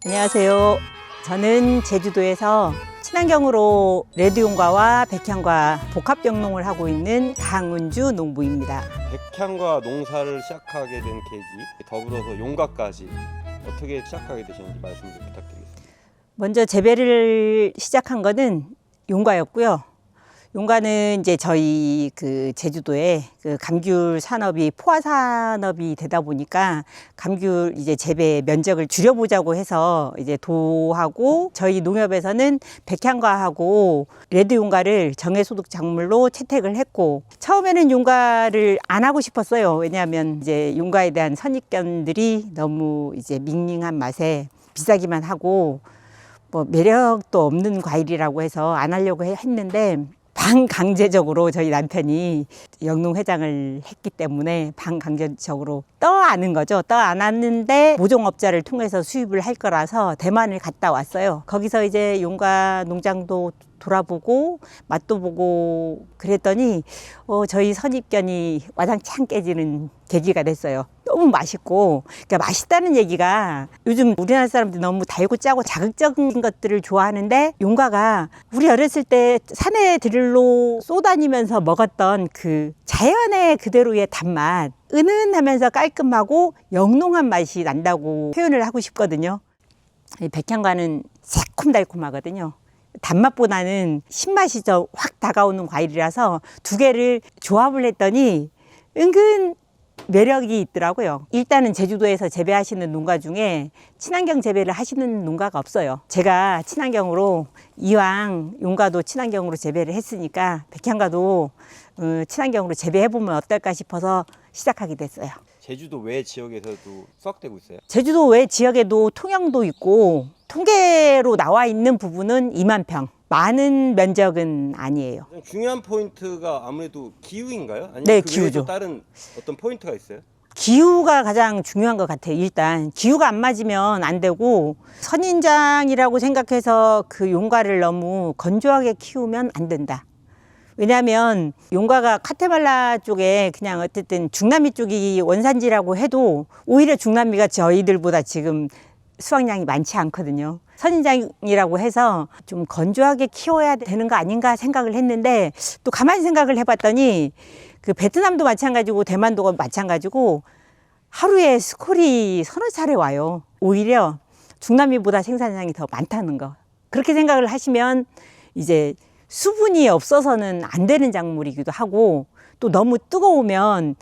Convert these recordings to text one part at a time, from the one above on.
안녕하세요. 저는 제주도에서 친환경으로 레드용과와 백향과 복합병농을 하고 있는 강은주 농부입니다. 백향과 농사를 시작하게 된 계기, 더불어서 용과까지 어떻게 시작하게 되셨는지 말씀 좀 부탁드리겠습니다. 먼저 재배를 시작한 거는 용과였고요. 용과는 이제 저희 제주도에 감귤 산업이 포화 산업이 되다 보니까 감귤 이제 재배 면적을 줄여보자고 해서 이제 도하고 저희 농협에서는 백향과하고 레드 용과를 정해소득 작물로 채택을 했고, 처음에는 용과를 안 하고 싶었어요. 왜냐하면 이제 용과에 대한 선입견들이 너무 이제 밍밍한 맛에 비싸기만 하고 뭐 매력도 없는 과일이라고 해서 안 하려고 했는데, 반강제적으로 저희 남편이 영농회장을 했기 때문에 반강제적으로 떠안은 거죠. 떠안았는데 모종업자를 통해서 수입을 할 거라서 대만을 갔다 왔어요. 거기서 이제 용과 농장도 돌아보고 맛도 보고 그랬더니 저희 선입견이 와장창 깨지는 계기가 됐어요. 너무 맛있고, 그러니까 맛있다는 얘기가, 요즘 우리나라 사람들이 너무 달고 짜고 자극적인 것들을 좋아하는데, 용과가 우리 어렸을 때 산에 들로 쏘다니면서 먹었던 그 자연의 그대로의 단맛, 은은하면서 깔끔하고 영롱한 맛이 난다고 표현을 하고 싶거든요. 이 백향과는 새콤달콤하거든요. 단맛보다는 신맛이 확 다가오는 과일이라서 두 개를 조합을 했더니 은근 매력이 있더라고요. 일단은 제주도에서 재배하시는 농가 중에 친환경 재배를 하시는 농가가 없어요. 제가 친환경으로, 이왕 용과도 친환경으로 재배를 했으니까 백향과도 친환경으로 재배해보면 어떨까 싶어서 시작하게 됐어요. 제주도 외 지역에서도 수확되고 있어요? 제주도 외 지역에도 통영도 있고, 통계로 나와 있는 부분은 2만 평. 많은 면적은 아니에요. 중요한 포인트가 아무래도 기후인가요? 아니면 네, 그 기후죠. 외에도 다른 어떤 포인트가 있어요? 기후가 가장 중요한 것 같아요. 일단 기후가 안 맞으면 안 되고, 선인장이라고 생각해서 그 용과를 너무 건조하게 키우면 안 된다. 왜냐하면 용과가 카테말라 쪽에 그냥 어쨌든 중남미 쪽이 원산지라고 해도 오히려 중남미가 저희들보다 지금 수확량이 많지 않거든요. 선인장이라고 해서 좀 건조하게 키워야 되는 거 아닌가 생각을 했는데, 또 가만히 생각을 해봤더니 그 베트남도 마찬가지고 대만도 마찬가지고 하루에 스콜이 서너 차례 와요. 오히려 중남미보다 생산량이 더 많다는 거. 그렇게 생각을 하시면 이제 수분이 없어서는 안 되는 작물이기도 하고, 또 너무 뜨거우면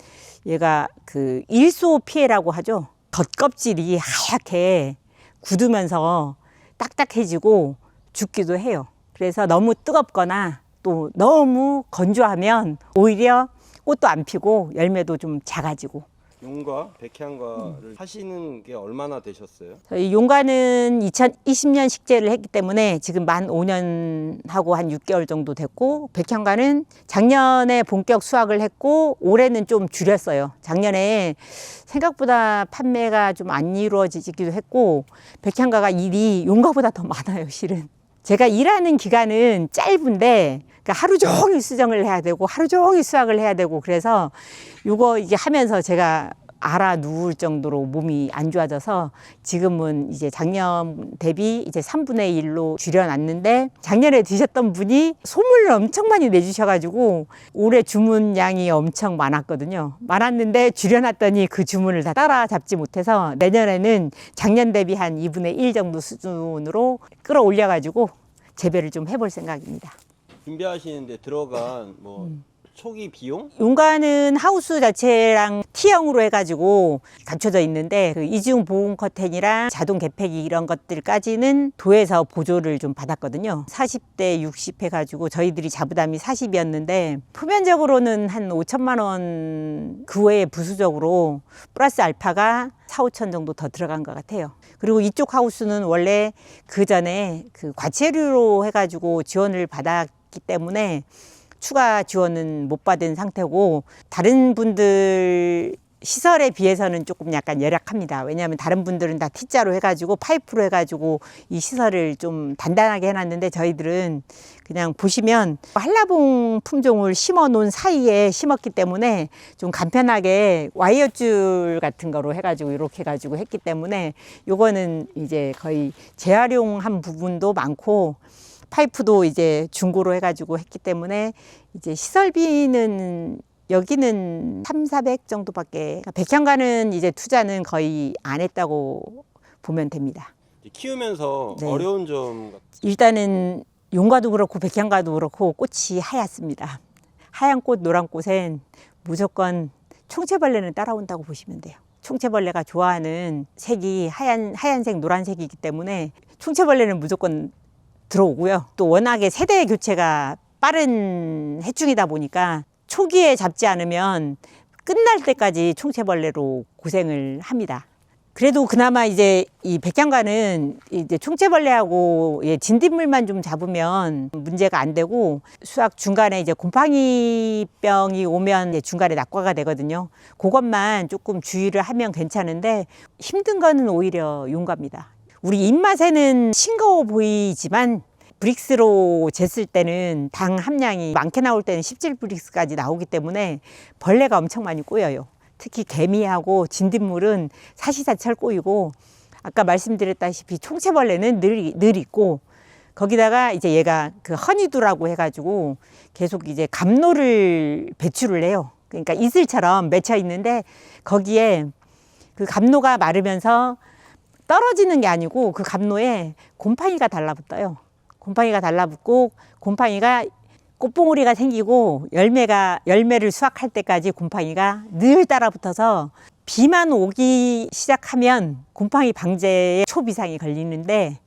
얘가 그 일소 피해라고 하죠. 겉껍질이 하얗게 굳으면서 딱딱해지고 죽기도 해요. 그래서 너무 뜨겁거나 또 너무 건조하면 오히려 꽃도 안 피고 열매도 좀 작아지고. 용과, 백향과를 하시는 게 얼마나 되셨어요? 저희 용과는 2020년 식재를 했기 때문에 지금 만 5년하고 한 6개월 정도 됐고, 백향과는 작년에 본격 수확을 했고 올해는 좀 줄였어요. 작년에 생각보다 판매가 좀 안 이루어지기도 했고, 백향과가 일이 용과보다 더 많아요, 실은. 제가 일하는 기간은 짧은데, 그러니까 하루 종일 수정을 해야 되고 하루 종일 수확을 해야 되고, 그래서 이거 이게 하면서 제가 알아 누울 정도로 몸이 안 좋아져서 지금은 이제 작년 대비 이제 3분의 1로 줄여놨는데, 작년에 드셨던 분이 소문을 엄청 많이 내주셔가지고 올해 주문량이 엄청 많았거든요. 많았는데 줄여놨더니 그 주문을 다 따라잡지 못해서 내년에는 작년 대비 한 2분의 1 정도 수준으로 끌어올려가지고 재배를 좀 해볼 생각입니다. 준비하시는데 들어간 뭐 초기 비용? 용과는 하우스 자체랑 T형으로 해가지고 갖춰져 있는데, 그 이중 보온 커튼이랑 자동 개폐기 이런 것들까지는 도에서 보조를 좀 받았거든요. 40대 60 해가지고 저희들이 자부담이 40이었는데 표면적으로는 한 5천만 원, 그 외에 부수적으로 플러스 알파가 4, 5천 정도 더 들어간 것 같아요. 그리고 이쪽 하우스는 원래 그 전에 그 과체류로 해가지고 지원을 받았기 때문에 추가 지원은 못 받은 상태고, 다른 분들 시설에 비해서는 조금 약간 열악합니다. 왜냐하면 다른 분들은 다 T자로 해가지고 파이프로 해가지고 이 시설을 좀 단단하게 해놨는데 저희들은 그냥 보시면 한라봉 품종을 심어 놓은 사이에 심었기 때문에 좀 간편하게 와이어줄 같은 거로 해가지고 이렇게 해가지고 했기 때문에 요거는 이제 거의 재활용한 부분도 많고 파이프도 이제 중고로 해가지고 했기 때문에 이제 시설비는 여기는 300-400 정도밖에, 백향과는 이제 투자는 거의 안 했다고 보면 됩니다. 키우면서 네. 어려운 점 일단은 용과도 그렇고 백향과도 그렇고 꽃이 하얗습니다. 하얀 꽃, 노란 꽃엔 무조건 총체벌레는 따라온다고 보시면 돼요. 총체벌레가 좋아하는 색이 하얀색, 노란색이기 때문에 총체벌레는 무조건 들어오고요. 또 워낙에 세대 교체가 빠른 해충이다 보니까 초기에 잡지 않으면 끝날 때까지 총체벌레로 고생을 합니다. 그래도 그나마 이제 이 백향과는 이제 총체벌레하고 진딧물만 좀 잡으면 문제가 안 되고 수확 중간에 이제 곰팡이병이 오면 이제 중간에 낙과가 되거든요. 그것만 조금 주의를 하면 괜찮은데 힘든 거는 오히려 용과입니다. 우리 입맛에는 싱거워 보이지만 브릭스로 쟀을 때는 당 함량이 많게 나올 때는 17브릭스까지 나오기 때문에 벌레가 엄청 많이 꼬여요. 특히 개미하고 진딧물은 사시사철 꼬이고 아까 말씀드렸다시피 총체벌레는 늘 있고 거기다가 이제 얘가 그 허니두라고 해가지고 계속 이제 감로를 배출을 해요. 그러니까 이슬처럼 맺혀 있는데 거기에 그 감로가 마르면서 떨어지는 게 아니고 그 감로에 곰팡이가 달라붙어요. 곰팡이가 달라붙고 곰팡이가 꽃봉오리가 생기고 열매를 수확할 때까지 곰팡이가 늘 따라붙어서 비만 오기 시작하면 곰팡이 방제에 초비상이 걸리는데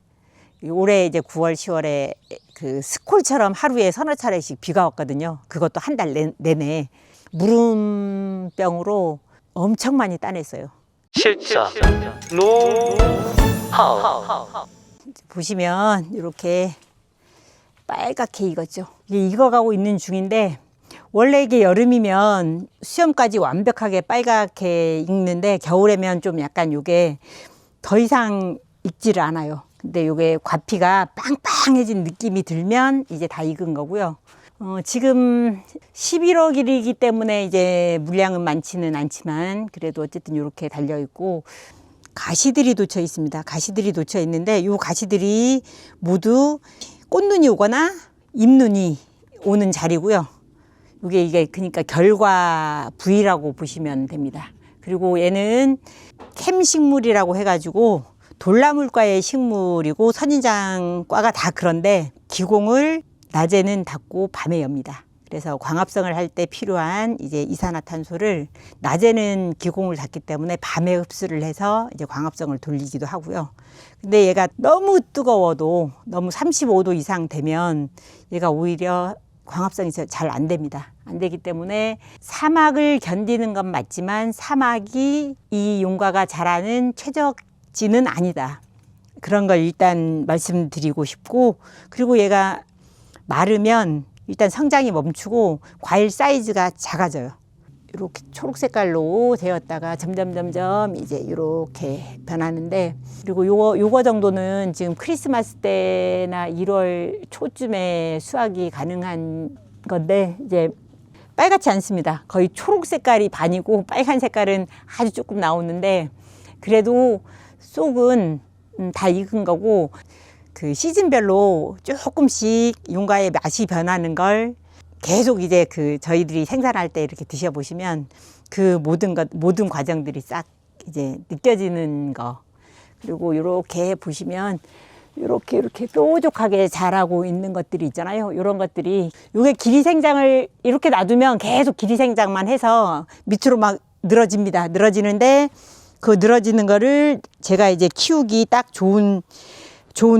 올해 이제 9월, 10월에 그 스콜처럼 하루에 서너 차례씩 비가 왔거든요. 그것도 한 달 내내 무름병으로 엄청 많이 따냈어요. 실전 노하우 보시면 이렇게 빨갛게 익었죠. 이게 익어가고 있는 중인데 원래 이게 여름이면 수염까지 완벽하게 빨갛게 익는데 겨울에면 좀 약간 이게 더 이상 익지를 않아요. 근데 이게 과피가 빵빵해진 느낌이 들면 이제 다 익은 거고요. 지금 11월이기 때문에 이제 물량은 많지는 않지만 그래도 어쨌든 이렇게 달려 있고 가시들이 돋쳐 있습니다. 가시들이 돋쳐 있는데 이 가시들이 모두 꽃눈이 오거나 잎눈이 오는 자리고요. 이게 그러니까 결과 부위라고 보시면 됩니다. 그리고 얘는 캠식물이라고 해가지고 돌나물과의 식물이고 선인장과가 다 그런데 기공을 낮에는 닫고 밤에 엽니다. 그래서 광합성을 할 때 필요한 이제 이산화탄소를 낮에는 기공을 닫기 때문에 밤에 흡수를 해서 이제 광합성을 돌리기도 하고요. 근데 얘가 너무 뜨거워도 너무 35도 이상 되면 얘가 오히려 광합성이 잘 안 됩니다. 안 되기 때문에 사막을 견디는 건 맞지만 사막이 이 용과가 자라는 최적지는 아니다. 그런 걸 일단 말씀드리고 싶고 그리고 얘가 마르면 일단 성장이 멈추고 과일 사이즈가 작아져요. 이렇게 초록 색깔로 되었다가 점점 이제 이렇게 변하는데 그리고 요거 정도는 지금 크리스마스 때나 1월 초쯤에 수확이 가능한 건데 이제 빨갛지 않습니다. 거의 초록 색깔이 반이고 빨간 색깔은 아주 조금 나오는데 그래도 속은 다 익은 거고 그 시즌별로 조금씩 용과의 맛이 변하는 걸 계속 이제 그 저희들이 생산할 때 이렇게 드셔보시면 그 모든 과정들이 싹 이제 느껴지는 거. 그리고 이렇게 보시면 이렇게 뾰족하게 자라고 있는 것들이 있잖아요. 이런 것들이 요게 길이 생장을 이렇게 놔두면 계속 길이 생장만 해서 밑으로 막 늘어집니다. 늘어지는데 그 늘어지는 거를 제가 이제 키우기 딱 좋은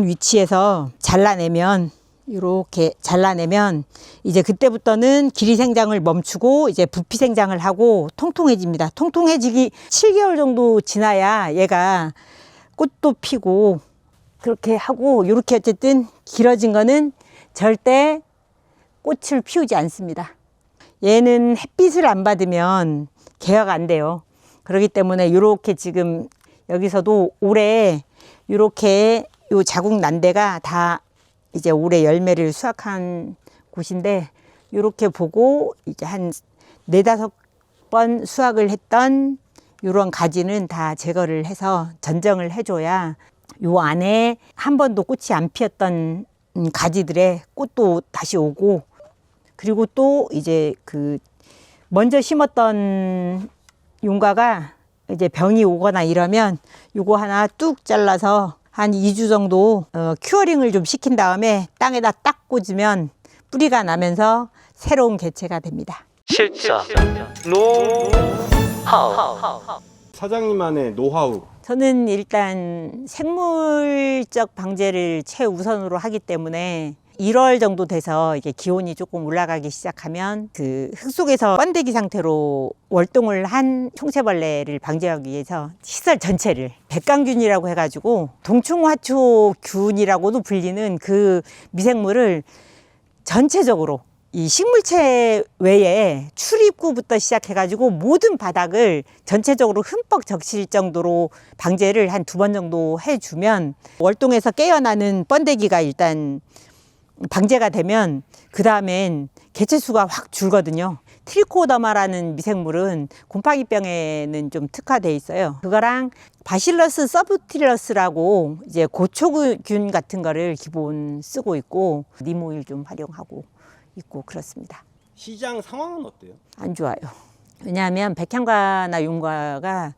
위치에서 잘라내면 이렇게 잘라내면 이제 그때부터는 길이 생장을 멈추고 이제 부피 생장을 하고 통통해집니다. 통통해지기 7개월 정도 지나야 얘가 꽃도 피고 그렇게 하고 이렇게 어쨌든 길어진 거는 절대 꽃을 피우지 않습니다. 얘는 햇빛을 안 받으면 개화가 안 돼요. 그렇기 때문에 이렇게 지금 여기서도 올해 이렇게 요 자국 난 데가 다 이제 올해 열매를 수확한 곳인데 이렇게 보고 이제 한 4-5번 수확을 했던 이런 가지는 다 제거를 해서 전정을 해줘야 요 안에 한 번도 꽃이 안 피었던 가지들의 꽃도 다시 오고, 그리고 또 이제 그 먼저 심었던 용과가 이제 병이 오거나 이러면 요거 하나 뚝 잘라서 한 2주 정도 큐어링을 좀 시킨 다음에 땅에다 딱 꽂으면 뿌리가 나면서 새로운 개체가 됩니다. 실자 노하우. 사장님만의 노하우. 저는 일단 생물적 방제를 최우선으로 하기 때문에 1월 정도 돼서 이게 기온이 조금 올라가기 시작하면 그 흙 속에서 번데기 상태로 월동을 한 총체벌레를 방지하기 위해서 시설 전체를 백강균이라고 해가지고 동충하초균이라고도 불리는 그 미생물을 전체적으로 이 식물체 외에 출입구부터 시작해가지고 모든 바닥을 전체적으로 흠뻑 적실 정도로 방제를 한 2번 정도 해주면 월동에서 깨어나는 번데기가 일단 방제가 되면 그 다음엔 개체수가 확 줄거든요. 트리코더마라는 미생물은 곰팡이병에는 좀 특화돼 있어요. 그거랑 바실러스 서브틸러스라고 이제 고초균 같은 거를 기본 쓰고 있고 니모일 좀 활용하고 있고 그렇습니다. 시장 상황은 어때요? 안 좋아요. 왜냐하면 백향과나 용과가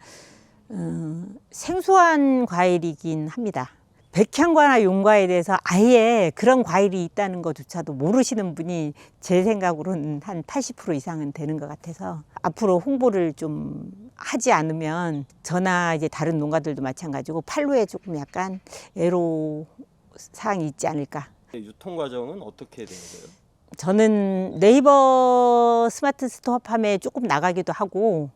생소한 과일이긴 합니다. 백향과나 용과에 대해서 아예 그런 과일이 있다는 것조차도 모르시는 분이 제 생각으로는 한 80% 이상은 되는 것 같아서 앞으로 홍보를 좀 하지 않으면 저나 이제 다른 농가들도 마찬가지고 판로에 조금 약간 애로 사항이 있지 않을까. 유통 과정은 어떻게 되는 거예요? 저는 네이버 스마트 스토어팜에 조금 나가기도 하고,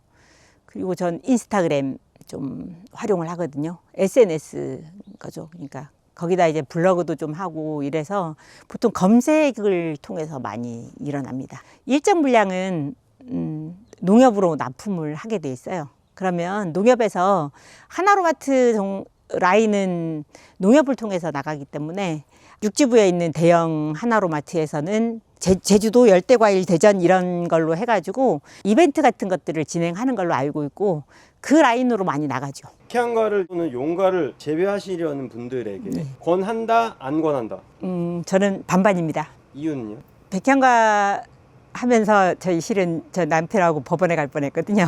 그리고 전 인스타그램 좀 활용을 하거든요. SNS 거죠. 그러니까 거기다 이제 블로그도 좀 하고 이래서 보통 검색을 통해서 많이 일어납니다. 일정 물량은 농협으로 납품을 하게 돼 있어요. 그러면 농협에서 하나로마트 라인은 농협을 통해서 나가기 때문에 육지부에 있는 대형 하나로마트에서는 제주도 열대과일 대전 이런 걸로 해가지고 이벤트 같은 것들을 진행하는 걸로 알고 있고 그 라인으로 많이 나가죠. 백향과를 또는 용과를 재배하시려는 분들에게 네. 권한다, 안 권한다? 저는 반반입니다. 이유는요? 백향과 하면서 저희 실은 저 남편하고 법원에 갈 뻔했거든요.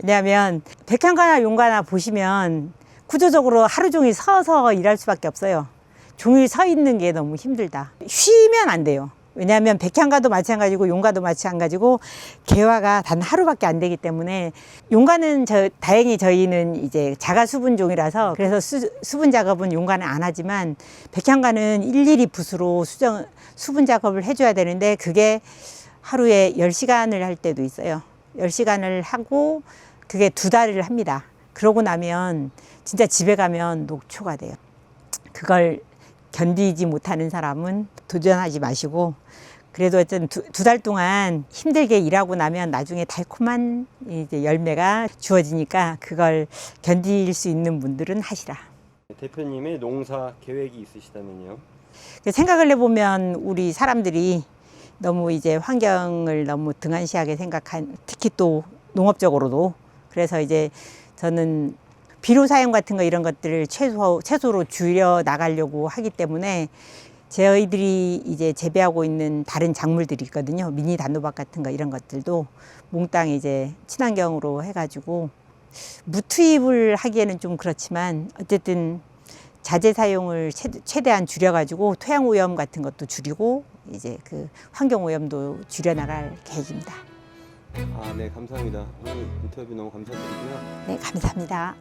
왜냐하면 백향과나 용과나 보시면 구조적으로 하루 종일 서서 일할 수밖에 없어요. 종일 서 있는 게 너무 힘들다. 쉬면 안 돼요. 왜냐하면 백향과도 마찬가지고 용과도 마찬가지고 개화가 단 하루밖에 안 되기 때문에 용과는 다행히 저희는 이제 자가 수분종이라서 그래서 수분 작업은 용과는 안 하지만 백향과는 일일이 붓으로 수분 작업을 해줘야 되는데 그게 하루에 10시간을 할 때도 있어요. 10시간을 하고 그게 2달을 합니다. 그러고 나면 진짜 집에 가면 녹초가 돼요. 그걸 견디지 못하는 사람은 도전하지 마시고 그래도 어쨌든 2달 동안 힘들게 일하고 나면 나중에 달콤한 이제 열매가 주어지니까 그걸 견딜 수 있는 분들은 하시라. 대표님의 농사 계획이 있으시다면요? 생각을 해보면 우리 사람들이 너무 이제 환경을 너무 등한시하게 생각한, 특히 또 농업적으로도. 그래서 이제 저는 비료 사용 같은 거 이런 것들을 최소로 줄여 나가려고 하기 때문에 저희들이 이제 재배하고 있는 다른 작물들이 있거든요. 미니 단호박 같은 거 이런 것들도 몽땅 이제 친환경으로 해가지고 무투입을 하기에는 좀 그렇지만 어쨌든 자재 사용을 최대한 줄여가지고 토양 오염 같은 것도 줄이고 이제 그 환경 오염도 줄여 나갈 계획입니다. 네, 감사합니다. 오늘 인터뷰 너무 감사드리고요. 네, 감사합니다.